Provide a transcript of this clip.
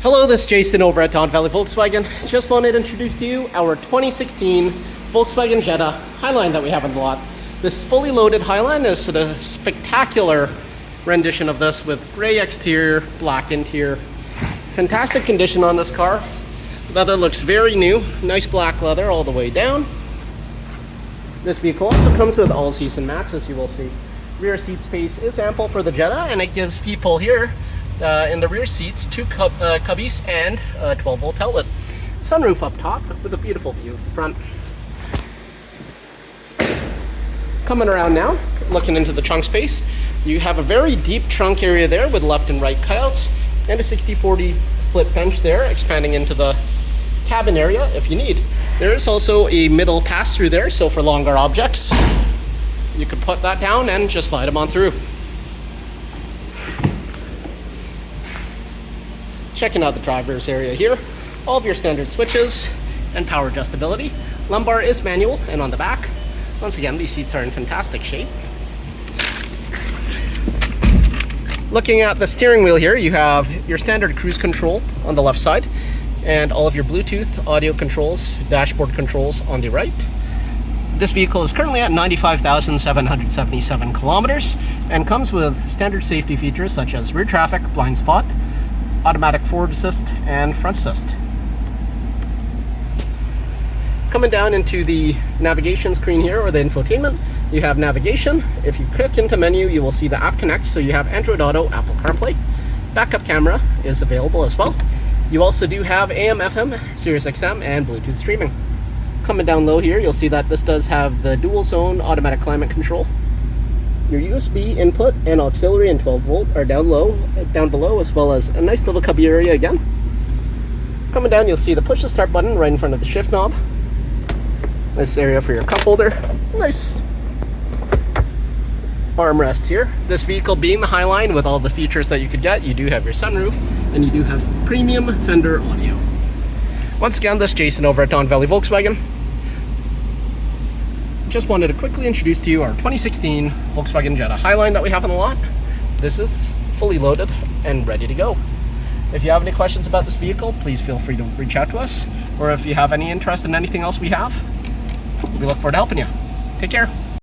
Hello, this is Jason over at Valley Volkswagen. Just wanted to introduce to you our 2016 Volkswagen Jetta Highline that we have on the lot. This fully loaded Highline is a spectacular rendition of this with gray exterior, black interior. Fantastic condition on this car. Leather looks very new. Nice black leather all the way down. This vehicle also comes with all season mats, as you will see. Rear seat space is ample for the Jetta, and it gives people here in the rear seats two cubbies and a 12-volt outlet. Sunroof up top with a beautiful view of the front. Coming around now, looking into the trunk space, you have a very deep trunk area there with left and right cutouts and a 60-40 split bench there, expanding into the cabin area if you need. There is also a middle pass-through there, so for longer objects, you could put that down and just slide them on through. Checking out the driver's area here, all of your standard switches and power adjustability. Lumbar is manual, and on the back, once again, these seats are in fantastic shape. Looking at the steering wheel here, you have your standard cruise control on the left side and all of your Bluetooth audio controls, dashboard controls on the right. This vehicle is currently at 95,777 kilometers and comes with standard safety features such as rear traffic, blind spot, automatic forward assist, and front assist. Coming down into the navigation screen here, or the infotainment, you have navigation. If you click into menu, you will see the app connect, so you have Android Auto, Apple CarPlay. Backup camera is available as well. You also do have AM, FM, Sirius XM, and Bluetooth streaming. Coming down low here, you'll see that this does have the dual zone automatic climate control. Your USB input and auxiliary and 12-volt are down below, as well as a nice little cubby area again. Coming down, you'll see the push to start button right in front of the shift knob. Nice area for your cup holder. Nice armrest here. This vehicle being the Highline with all the features that you could get, you do have your sunroof and you do have premium Fender audio. Once again, this is Jason over at Valley Volkswagen. Just wanted to quickly introduce to you our 2016 Volkswagen Jetta Highline that we have on the lot. This is fully loaded and ready to go. If you have any questions about this vehicle, please feel free to reach out to us. Or if you have any interest in anything else we have, we look forward to helping you. Take care.